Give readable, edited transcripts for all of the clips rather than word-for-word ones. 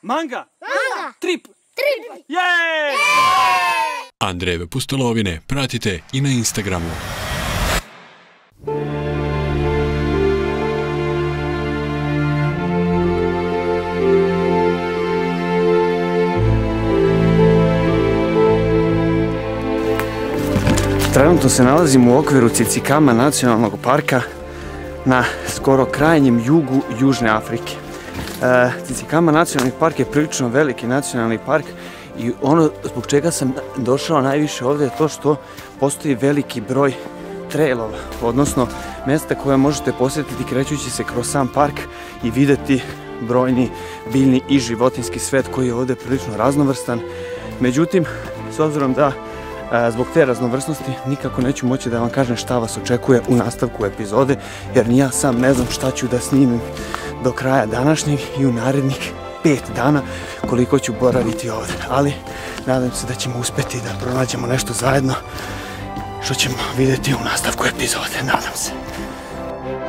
Manga! Manga! Trip! Trip! Jej! Andrejeve pustolovine pratite i na Instagramu. Trenutno se nalazim u okviru Tsitsikama nacionalnog parka na skoro krajnjem jugu Južne Afrike. Tsitsikama nacionalni park je prilično veliki nacionalni park i ono zbog čega sam došao najviše ovdje je to što postoji veliki broj trailova, odnosno mjesta koje možete posjetiti krećući se kroz sam park i vidjeti brojni biljni i životinjski svet koji je ovdje prilično raznovrstan. Međutim, s obzirom da zbog te raznovrsnosti nikako neću moći da vam kažem šta vas očekuje u nastavku epizode, jer ni ja sam ne znam šta ću da snimim do kraja današnjeg i u narednih 5 dana koliko ću boraviti ovdje. Ali nadam se da ćemo uspjeti da pronađemo nešto zajedno što ćemo vidjeti u nastavku epizode, nadam se.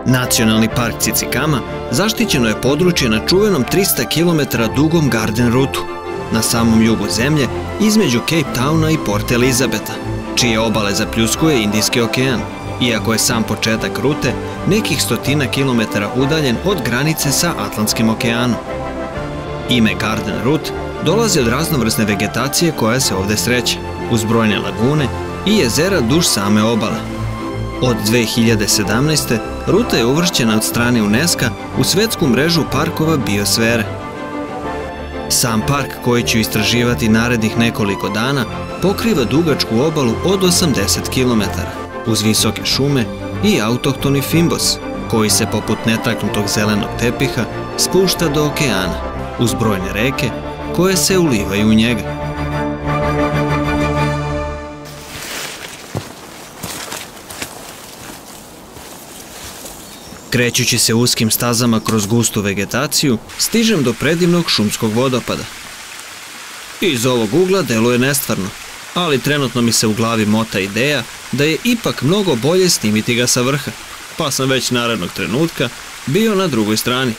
Nacionalni park Tsitsikama zaštićeno je područje na čuvenom 300 km dugom Garden rutu, na samom jugu zemlje, između Cape Towna i Port Elizabeta, čije obale zapljuskuje Indijski okean, iako je sam početak rute nekih stotina kilometara udaljen od granice sa Atlantskim okeanom. Ime Garden Route dolazi od raznovrsne vegetacije koja se ovdje sreće, uz brojne lagune i jezera duž same obale. Od 2017. ruta je uvršćena od strane UNESCO u svetsku mrežu parkova biosfere. Sam park, koji ću istraživati narednih nekoliko dana, pokriva dugačku obalu od 80 km, uz visoke šume i autohtoni fimbos, koji se poput netaknutog zelenog tepiha spušta do okeana, uz brojne reke koje se ulivaju u njega. Krećući se uskim stazama kroz gustu vegetaciju, stižem do predivnog šumskog vodopada. Iz ovog ugla deluje nestvarno, ali trenutno mi se u glavi mota ideja da je ipak mnogo bolje snimiti ga sa vrha, pa sam već narednog trenutka bio na drugoj strani.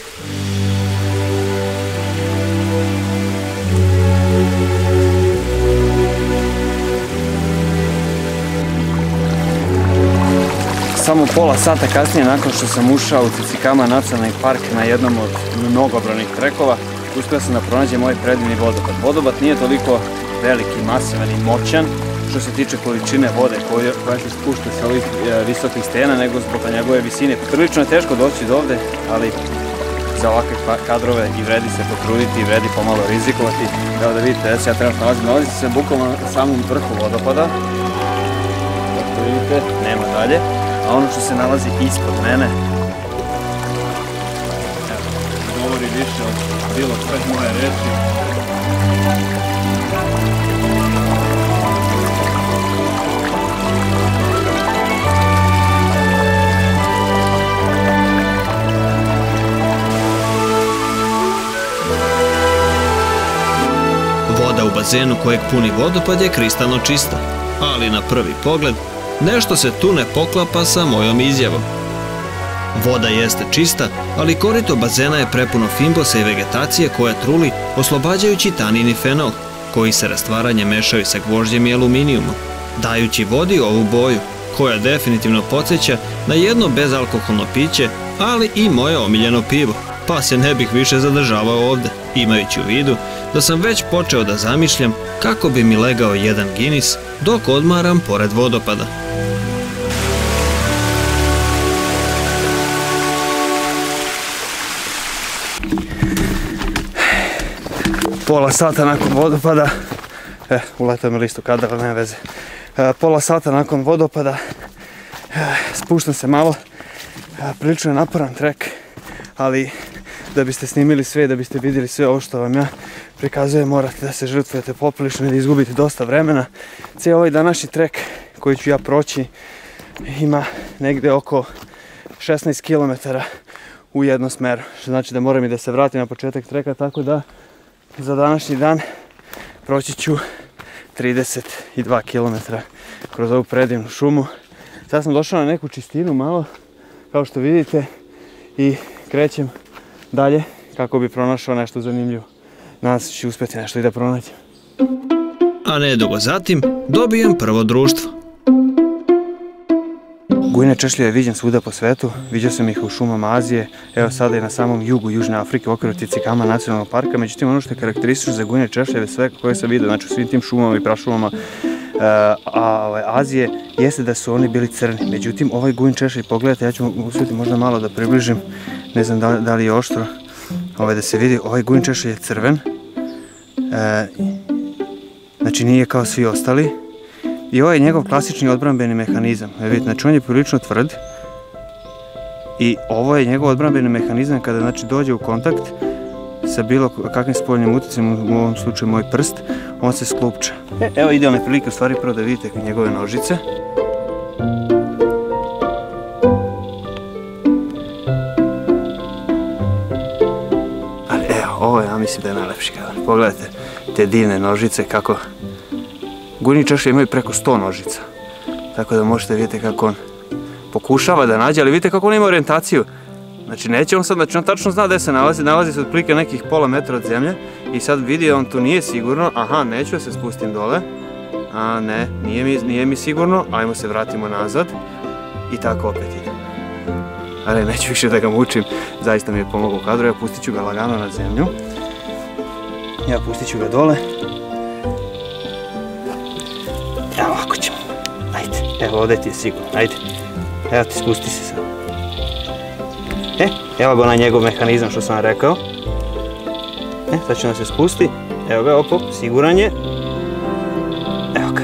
Samo pola sata kasnije, nakon što sam ušao u Tsitsikama nacionalni park na jednom od mnogobrojnih trekova, uspio sam da pronađem ovaj predivni vodopad. Vodopad nije toliko veliki, masivan i moćan što se tiče količine vode koja se spušta sa ovih visokih stena, nego zbog njegove visine. Prilično je teško doći do ovde, ali za ovakve kadrove i vredi se potruditi i vredi pomalo rizikovati. Evo da vidite, ja trenutno nalazim se bukvalno na samom vrhu vodopada. Kako vidite, nema dalje. A ono što se nalazi ispod mene govori više od bilo sve moje reči. Voda u bazenu kojeg puni vodopad je kristalno čista, ali na prvi pogled nešto se tu ne poklapa sa mojom izjavom. Voda jeste čista, ali korito bazena je prepuno fimbosa i vegetacije koja truli, oslobađajući tanin i fenol, koji se rastvaranjem mešaju sa gvožđem i aluminijumom, dajući vodi ovu boju, koja definitivno podsjeća na jedno bezalkoholno piće, ali i moje omiljeno pivo, pa se ne bih više zadržavao ovde, imajući u vidu da sam već počeo da zamišljam kako bi mi legao jedan Guinness dok odmaram pored vodopada. Pola sata nakon vodopada, uletao mi list u kadar, nema veze. Pola sata nakon vodopada, spuštam se malo, prilično je naporan trek, ali da biste snimili sve, da biste vidjeli sve ovo što vam ja prikazujem, morate da se žrtvujete poprilično i da izgubite dosta vremena. Cijel ovaj današnji trek koji ću ja proći ima negde oko 16 km u jednom smeru, što znači da moram i da se vratim na početak treka, tako da za današnji dan proći ću 32 km kroz ovu predivnu šumu. Sad sam došao na neku čistinu malo, kao što vidite, i krećem dalje kako bi pronašao nešto zanimljivo. nadam se da ću uspjeti nešto i da pronađem. A nedugo zatim dobijem prvo društvo. Gujine češlje viđem svuda po svetu, viđao sam ih u šumama Azije, evo sada i na samom jugu Južne Afrike u okviru Tizikama nacionalnog parka, međutim ono što je karakteristično za gujine češljeve sve koje sam vidio, znači u svim tim šumama i prašumama Azije, jeste da su oni bili crni, međutim ovaj gujin češlj, pogledajte, ja ću uspjeti možda malo da približim, ne znam da li je oštro, da se vidi, ovaj gujin češlj je crven, znači nije kao svi ostali. I ovo je njegov klasični odbrambeni mehanizam. Vidite, znači on je prilično tvrd i ovo je njegov odbrambeni mehanizam kada znači dođe u kontakt sa bilo kakvim spoljnim utjecajem, u ovom slučaju moj prst, on se sklupče. Evo idealne prilike u stvari prvo da vidite njegove nožice. Ali evo, ovo ja mislim da je najlepši kadar. Pogledajte te divne nožice kako gujini češlje imaju preko 100 nožica, tako da možete vidjeti kako on pokušava da nađe, ali vidite kako on ima orijentaciju. Znači neće on sad, znači on tačno zna gdje se nalazi se otprilike nekih pola metra od zemlje i sad vidi on tu nije sigurno, aha neću da se spustim dole, a ne, nije mi sigurno, ajmo se vratimo nazad i tako opet ide. Ali neću više da ga mučim, zaista mi je pomogao u kadru, ja pustit ću ga lagano na zemlju, ja pustit ću ga dole. Evo ovako ćemo, ajde, evo ovdje ti je sigurno, ajde, evo ti spusti se sad. Evo ga onaj njegov mehanizam što sam vam rekao. Sad će nam se spusti, evo ga, opop, siguran je. Evo ga.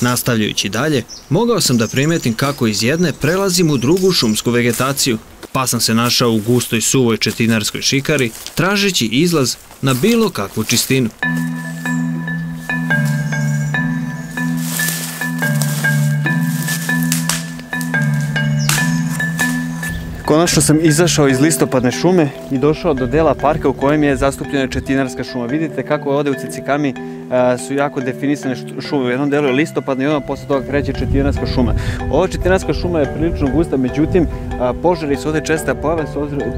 Nastavljajući dalje, mogao sam da primetim kako iz jedne prelazim u drugu šumsku vegetaciju, pa sam se našao u gustoj suvoj četinarskoj šikari, tražeći izlaz na bilo kakvu čistinu. Konačno sam izašao iz listopadne šume i došao do dela parka u kojem je zastupljena četinarska šuma. Vidite kako ovdje u Tizikami su jako definisane šume. U jednom delu je listopadna i onda posle toga kreće četinarska šuma. Ova četinarska šuma je prilično gusta, međutim požari su ovdje česta pojava,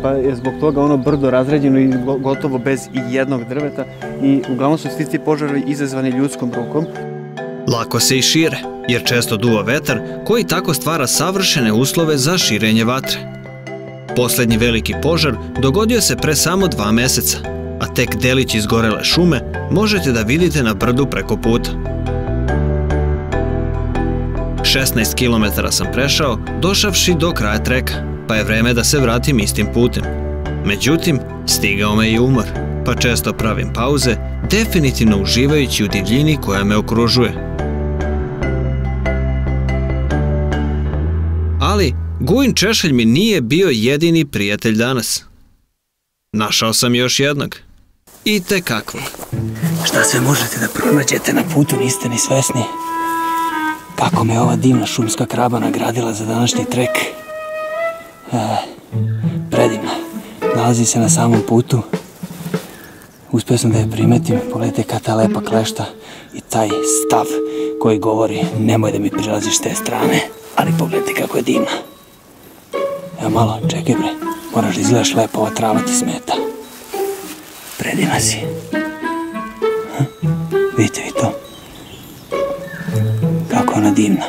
pa je zbog toga ono brdo razređeno i gotovo bez i jednog drveta i uglavnom su svi ti požari izazvani ljudskom rukom. Lako se i šire, jer često duva vetar koji tako stvara savršene uslove za širenje vatre. Poslednji veliki požar dogodio se pre samo 2 meseca, a tek delić izgorele šume možete da vidite na brdu preko puta. 16 km sam prešao, došavši do kraja treka, pa je vreme da se vratim istim putem. Međutim, stigao me i umor, pa često pravim pauze, definitivno uživajući u divljini koja me okružuje. Ali, gujin češelj mi nije bio jedini prijatelj danas. Našao sam još jednog. I tekakvog. Šta sve možete da pronađete na putu, niste ni svesni. Kako me ova divna šumska kraba nagradila za današnji trek. Predivna. Nalazi se na samom putu. Uspio sam da je primetim. Pogledajte kada ta lepa klešta i taj stav koji govori nemoj da mi prilaziš s te strane. Ali pogledajte kako je divna. Evo malo, čekaj bre, moraš da izgledaš lepo, ova trava ti smeta. Predivna si. Vidite vi to? Kako ona divna.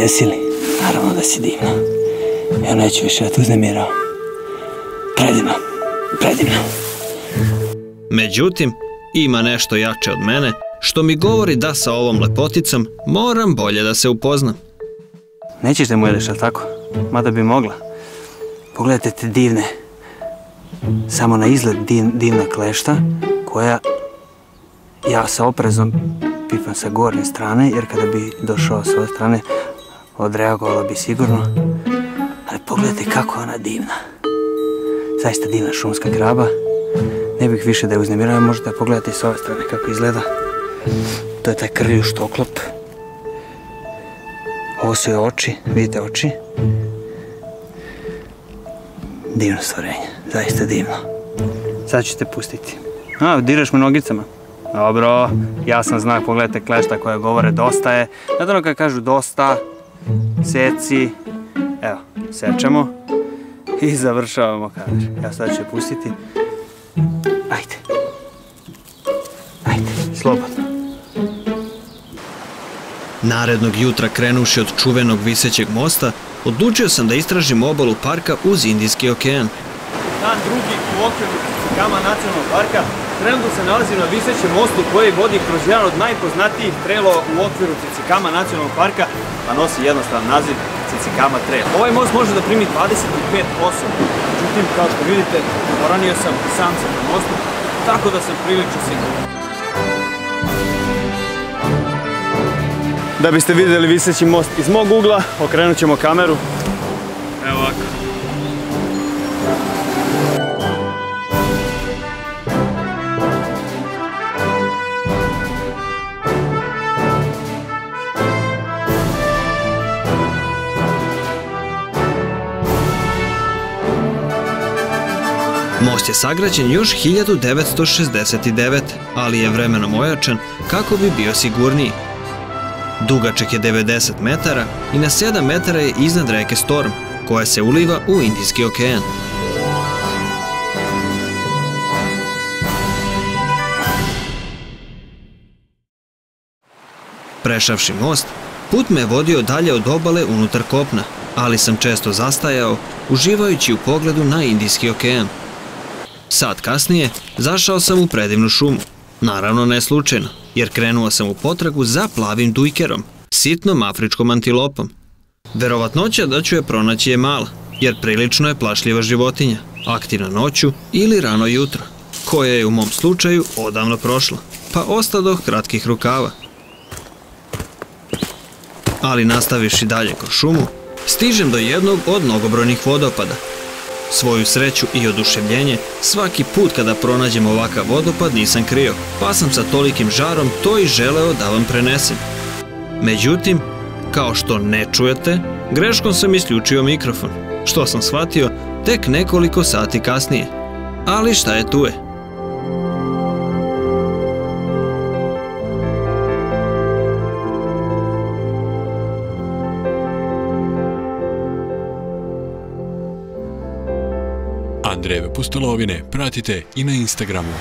Jesi li? Naravno da si divna. Evo neću više da te uznemirao. Predivna, predivna. Međutim, ima nešto jače od mene, što mi govori da sa ovom lepoticom moram bolje da se upoznam. Nećeš da mu jedeš, ali tako? Mada bi mogla. Pogledajte te divne, samo na izgled divna klešta, koja ja sa oprezom pipam sa gornje strane, jer kada bi došao sa ove strane, odreagovala bi sigurno. Ali pogledajte kako ona divna. Zaista divna šumska kraba. Ne bih više da je uznemirao, možete da pogledate i sa ove strane kako izgleda. To je taj krljušt oklop. Ovo su je oči, vidite oči. Divno stvorenje, zaista divno. Sad ću te pustiti. Diraš me nogicama. Dobro, jasan znak, pogledajte klešta koja govore dosta je. Znate ono kada kažu dosta, seci, evo, sečemo i završavamo kadar. Ja sad ću je pustiti. Ajde. Ajde, slobodno. Narednog jutra krenuši od čuvenog visećeg mosta, odlučio sam da istražim obalu parka uz Indijski okean. Dan drugi u okviru Cicicama nacionalnog parka. Trenutno se nalazim na visećem mostu koji vodi kroz jedan od najpoznatijih trailova u okviru Cicicama nacionalnog parka, a nosi jednostavan naziv Cicicama Trail. Ovaj most može da primi 25 osoba. Međutim, kao što vidite, poranio sam i sam sam na mostu, tako da sam prilično siguran. Da biste vidjeli viseći most iz mog ugla, okrenut ćemo kameru. Evo ovako. Most je sagrađen još 1969. ali je vremenom ojačan kako bi bio sigurniji. Dugačak je 90 metara i na 7 metara je iznad reke Storm, koja se uliva u Indijski okean. Prešavši most, put me vodio dalje od obale unutar kopna, ali sam često zastajao, uživajući u pogledu na Indijski okean. Sat kasnije zašao sam u predivnu šumu, naravno ne slučajno, jer krenuo sam u potragu za plavim dujkerom, sitnom afričkom antilopom. Verovatnoća da ću je pronaći je mala, jer prilično je plašljiva životinja, aktivna noću ili rano jutro, koja je u mom slučaju odavno prošla, pa ostadoh kratkih rukava. Ali nastaviši dalje kroz šumu, stižem do jednog od mnogobrojnih vodopada. Svoju sreću i oduševljenje svaki put kada pronađem ovakav vodopad nisam krio, pa sam sa tolikim žarom to i želeo da vam prenesem. Međutim, kao što ne čujete, greškom sam isključio mikrofon, što sam shvatio tek nekoliko sati kasnije. Ali šta je tu je? Andrejeve pustolovine pratite i na Instagramu.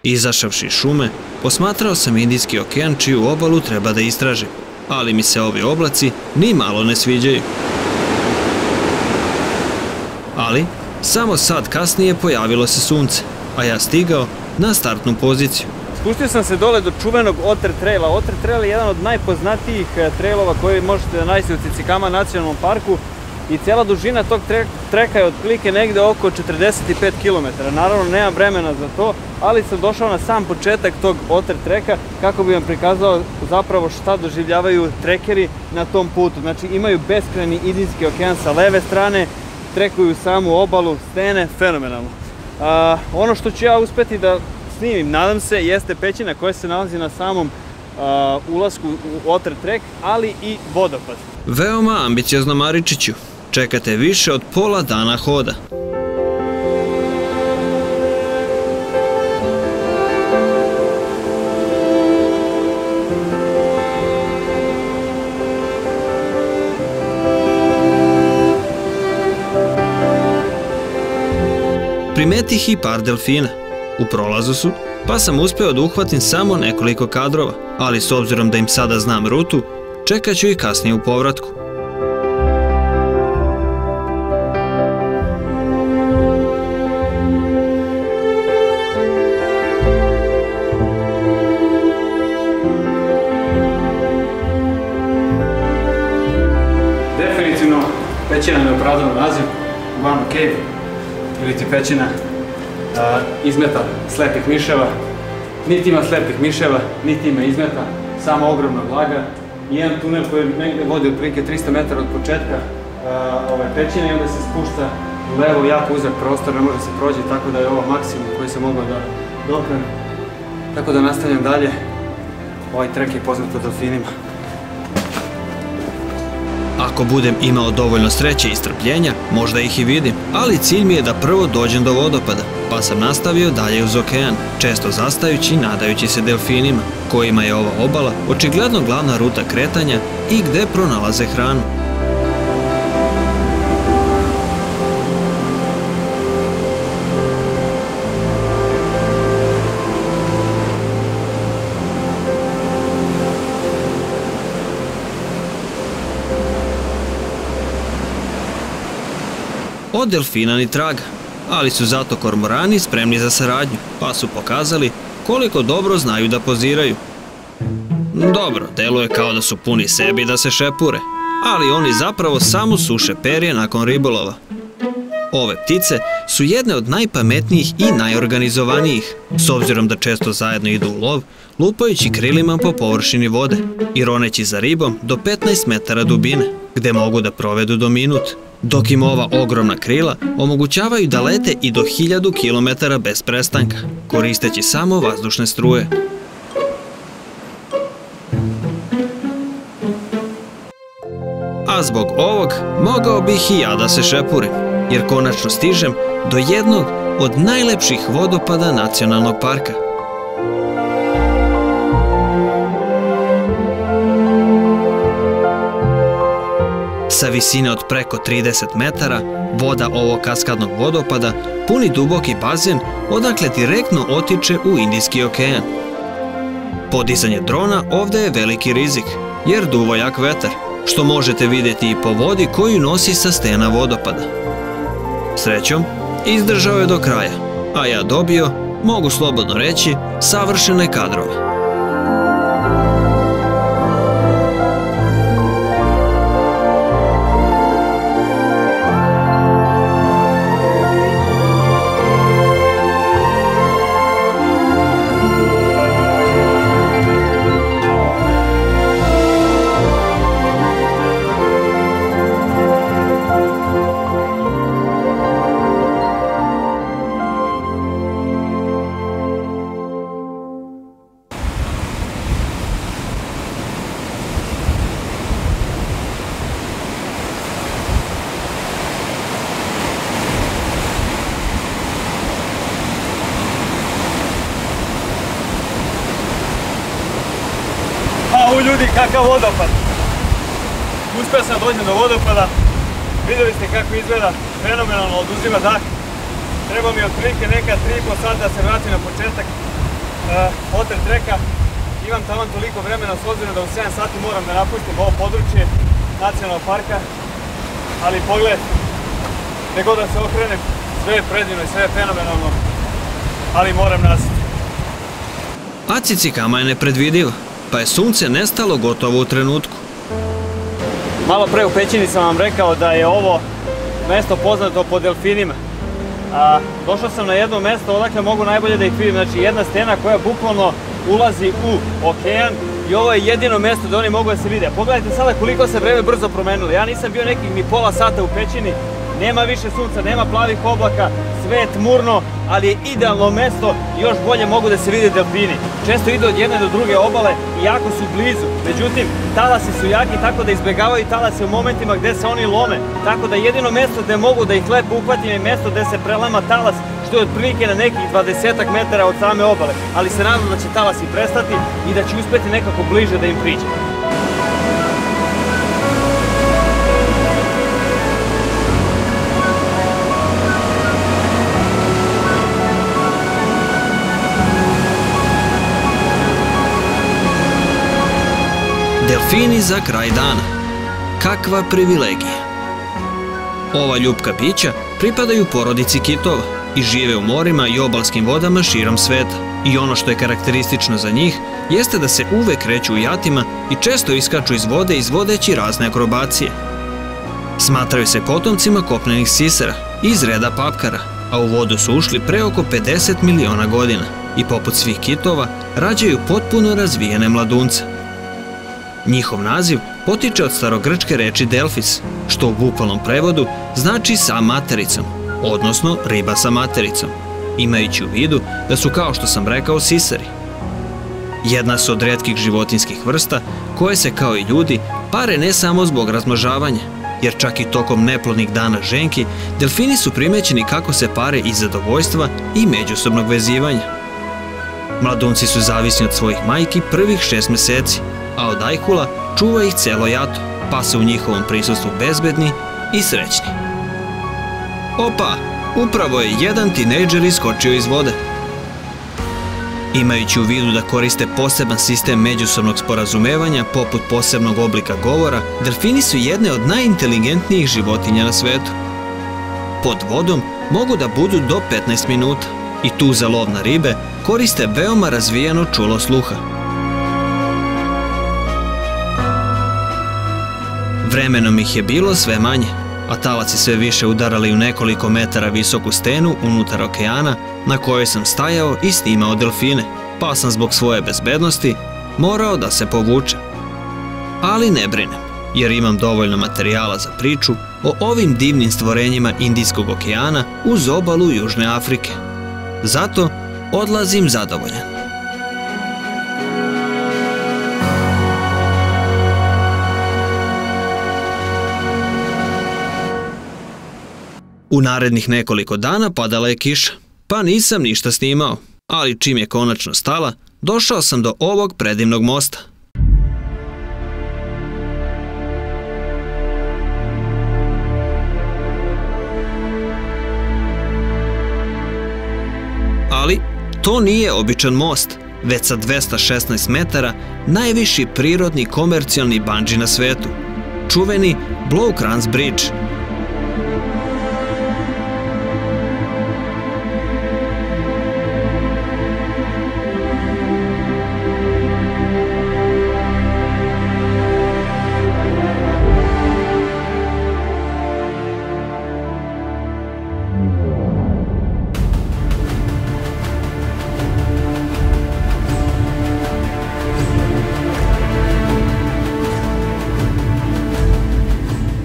Izašavši iz šume, posmatrao sam Indijski okean čiju obalu treba da istražim, ali mi se ovi oblaci ni malo ne sviđaju. Ali, samo sat kasnije pojavilo se sunce, a ja stigao na startnu poziciju. Spustio sam se dole do čuvenog Otter Traila. Otter Trail je jedan od najpoznatijih trailova koji možete da nađete u Cicicama nacionalnom parku. I cijela dužina tog treka je otprilike negde oko 45 km. Naravno, nemam vremena za to, ali sam došao na sam početak tog Otter treka kako bi vam prikazao zapravo šta doživljavaju trekeri na tom putu. Znači, imaju beskrajni Indijski okean sa leve strane, trekuju samu obalu, stene, fenomenalno. Ono što ću ja uspeti da snimim, nadam se, jeste pećina koja se nalazi na samom ulasku u Otter trek, ali i vodopad. Veoma ambiciozno, Maričiću. Čekate više od pola dana hoda. Primetih i par delfina. U prolazu su, pa sam uspeo da uhvatim samo nekoliko kadrova, ali s obzirom da im sada znam rutu, čekat ću ih kasnije u povratku. Definitivno pećina ne opravdava naziv, Guano Cave, ili ti pećina izmeta slepih miševa. Niti ima slepih miševa, niti ima izmeta, samo ogromna vlaga. I jedan tunel koji negdje vodi otprilike 300 metara od početka ove pećine i onda se spušta u levo, jako uzak prostor, ne može se prođi, tako da je ovo maksimum koji sam mogao da dokrenem. Tako da nastavljam dalje. Ovaj trek je poznat po delfinima. Ako budem imao dovoljno sreće i strpljenja, možda ih i vidim, ali cilj mi je da prvo dođem do vodopada, pa sam nastavio dalje uz okean, često zastajući i nadajući se delfinima, kojima je ova obala očigledno glavna ruta kretanja i gde pronalaze hranu. od delfina ni traga, ali su zato kormorani spremni za saradnju, pa su pokazali koliko dobro znaju da poziraju. Dobro, deluje kao da su puni sebi da se šepure, ali oni zapravo samo suše perje nakon ribolova. Ove ptice su jedne od najpametnijih i najorganizovanijih, s obzirom da često zajedno idu u lov, lupajući krilima po površini vode i roneći za ribom do 15 metara dubine, gde mogu da provedu do minut, dok im ova ogromna krila omogućavaju da lete i do 1000 km bez prestanka, koristeći samo vazdušne struje. A zbog ovog mogao bih i ja da se šepurim, jer konačno stižem do jednog od najlepših vodopada nacionalnog parka. Sa visine od preko 30 metara, voda ovog kaskadnog vodopada puni duboki bazen odakle direktno otiče u Indijski okean. Podizanje drona ovde je veliki rizik, jer duva jak vetar, što možete vidjeti i po vodi koju nosi sa stena vodopada. Srećom, izdržao je do kraja, a ja dobio, mogu slobodno reći, savršene kadrove. Ljudi, kakav vodopad! Uspeo sam dođem do vodopada, vidjeli ste kako izgleda, fenomenalno, oduzima dah. Treba mi otprilike neka 3,5 sata da se vratim na početak hotel treka. Imam taman toliko vremena, s obzirom da u 7 sati moram da napustim ovo područje nacionalnog parka. Ali pogled, gdje god da se okrenem, sve je predivno i sve je fenomenalno, ali moram nazad. A Cicikama je nepredvidiva, pa je sunce nestalo gotovo u trenutku. Malo pre u pećini sam vam rekao da je ovo mesto poznato po delfinima. Došao sam na jedno mesto odakle mogu najbolje da ih vidim, znači jedna stena koja bukvalno ulazi u okean i ovo je jedino mesto da oni mogu da se vide. Pogledajte sada koliko se vreme brzo promenilo. Ja nisam bio nekih ni pola sata u pećini, nema više sunca, nema plavih oblaka, sve je tmurno, ali je idealno mesto i još bolje mogu da se vide delfini. Često idu od jedne do druge obale i jako su blizu, međutim talasi su jaki tako da izbjegavaju talase u momentima gde se oni lome, tako da jedino mesto gde mogu da ih lepo uhvatim je mesto gde se prelama talas, što je otprilike na nekih 20 metara od same obale, ali se nadam da će talasi prestati i da će uspeti nekako bliže da im priđe. Delfini za kraj dana. Kakva privilegija! Ova ljupka bića pripadaju porodici kitova i žive u morima i obalskim vodama širom sveta. I ono što je karakteristično za njih jeste da se uvek kreću u jatima i često iskaču iz vode izvodeći razne akrobacije. Smatraju se potomcima kopnenih sisara iz reda papkara, a u vodu su ušli pre oko 50 miliona godina i poput svih kitova rađaju potpuno razvijene mladunce. Njihov naziv potiče od starogrčke reči delfis, što u bukvalnom prevodu znači sa matericom, odnosno riba sa matericom, imajući u vidu da su, kao što sam rekao, sisari. Jedna su od retkih životinjskih vrsta koje se, kao i ljudi, pare ne samo zbog razmnožavanja, jer čak i tokom neplodnih dana ženki, delfini su primećeni kako se pare iz zadovoljstva i međusobnog vezivanja. Mladunci su zavisni od svojih majki prvih 6 meseci, a od ajkula čuva ih celo jato, pa su u njihovom prisustvu bezbedni i srećni. Opa, upravo je jedan tinejdžer iskočio iz vode. Imajući u vidu da koriste poseban sistem međusobnog sporazumevanja poput posebnog oblika govora, delfini su jedne od najinteligentnijih životinja na svetu. pod vodom mogu da budu do 15 minuta i tu za lov na ribe koriste veoma razvijeno čulo sluha. Vremenom ih je bilo sve manje, a talaci sve više udarali u nekoliko metara visoku stenu unutar okeana na kojoj sam stajao i snimao delfine, pa sam zbog svoje bezbednosti morao da se povučem. Ali ne brinem, jer imam dovoljno materijala za priču o ovim divnim stvorenjima Indijskog okeana uz obalu Južne Afrike. Zato odlazim zadovoljan. U narednih nekoliko dana padala je kiša, pa nisam ništa snimao, ali čim je konačno stala, došao sam do ovog predivnog mosta. Ali to nije običan most, već sa 216 metara najviši prirodni komercijalni bandži na svetu, čuveni Blowkrans Bridge.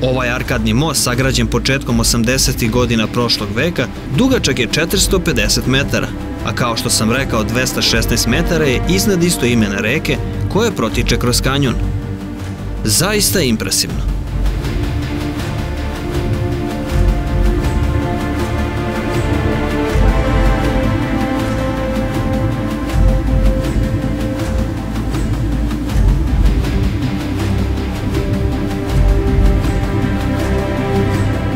Ovaj arkadni most, sagrađen početkom 80. godina prošlog veka, dugačak je 450 metara, a kao što sam rekao, 216 metara je iznad istoimene reke koja protiče kroz kanjon. Zaista impresivno.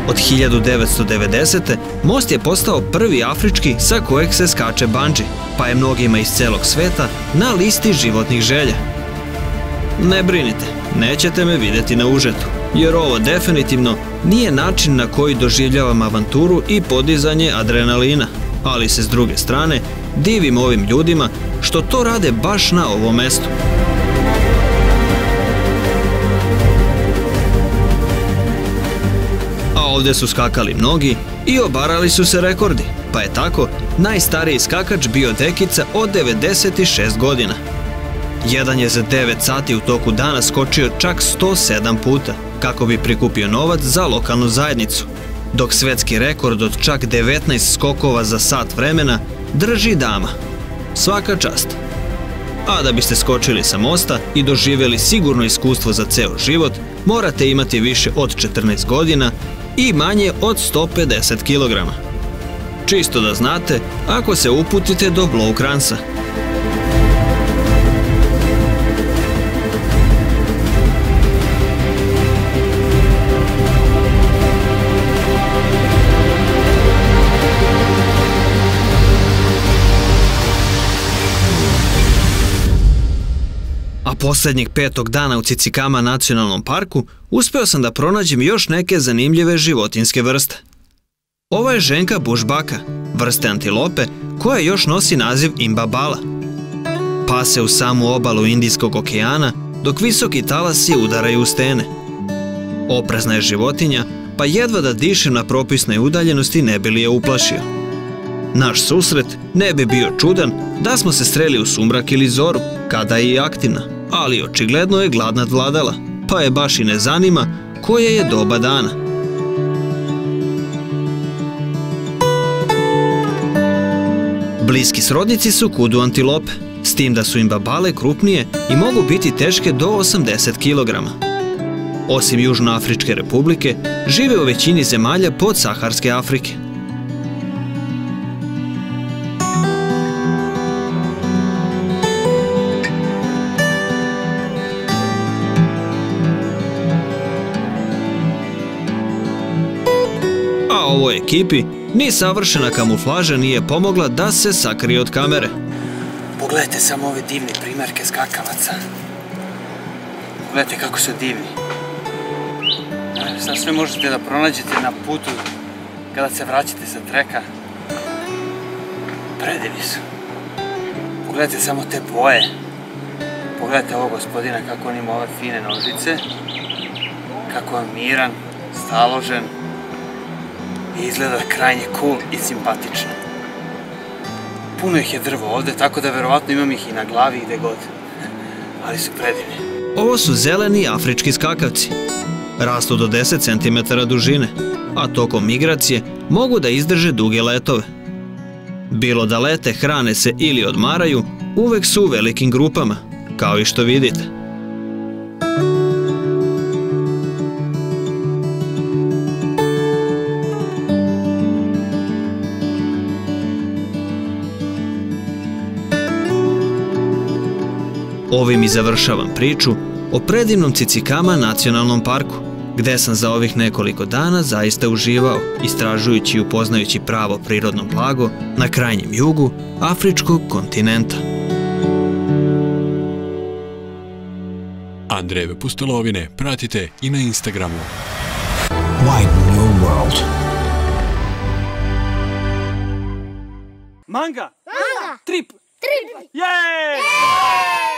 Od 1990. most je postao prvi afrički sa kojeg se skače bandži, pa je mnogima iz celog sveta na listi životnih želja. Ne brinite, nećete me vidjeti na užetu, jer ovo definitivno nije način na koji doživljavam avanturu i podizanje adrenalina, ali se s druge strane divim ovim ljudima što to rade baš na ovom mestu. Ovdje su skakali mnogi i obarali su se rekordi, pa je tako najstariji skakač bio dekica od 96 godina. Jedan je za 9 sati u toku dana skočio čak 107 puta, kako bi prikupio novac za lokalnu zajednicu, dok svetski rekord od čak 19 skokova za sat vremena drži dama. Svaka čast. A da biste skočili sa mosta i doživjeli sigurno iskustvo za ceo život, morate imati više od 14 godina i manje od 150 kg. Čisto da znate, ako se uputite do Blowkransa. A posljednjeg 5. dana u Tsitsikama nacionalnom parku uspeo sam da pronađem još neke zanimljive životinjske vrste. Ovo je ženka bušbaka, vrste antilope, koja još nosi naziv imbabala. Pase u samu obalu Indijskog okeana, dok visoki talasi udaraju u stene. Oprezna je životinja, pa jedva da diše na propisnoj udaljenosti ne bi li je uplašio. Naš susret ne bi bio čudan da smo se sreli u sumrak ili zoru, kada je i aktivna, ali očigledno je glad nadvladala, pa je baš i ne zanima koje je doba dana. Bliski srodnici su kudu antilope, s tim da su imbabale krupnije i mogu biti teške do 80 kg. Osim Južnoafričke republike, žive u većini zemalja podsaharske Afrike. A ovoj ekipi ni savršena kamuflaža nije pomogla da se sakrije od kamere. Pogledajte samo ove divne primjerke skakavaca. Pogledajte kako su divni. Sad sve možete da pronađete na putu kada se vraćate sa treka, predivni su. Pogledajte samo te boje. Pogledajte ovog gospodina kako on ima ove fine nožice, kako je miran, staložen i izgleda krajnje cool i simpatično. Puno ih je drvo ovde, tako da verovatno imam ih i na glavi i gde god, ali su predivni. Ovo su zeleni afrički skakavci. Rastu do 10 cm dužine, a tokom migracije mogu da izdrže duge letove. Bilo da lete, hrane se ili odmaraju, uvek su u velikim grupama, kao i što vidite. Ovim i završavam priču o predivnom Tsitsi-Kama nacionalnom parku, gde sam za ovih nekoliko dana zaista uživao, istražujući i upoznajući pravo prirodno blago na krajnjem jugu afričkog kontinenta. Andrejeve pustolovine pratite i na Instagramu. Widen your world. Manga! Manga! Trip! Trip! Jej!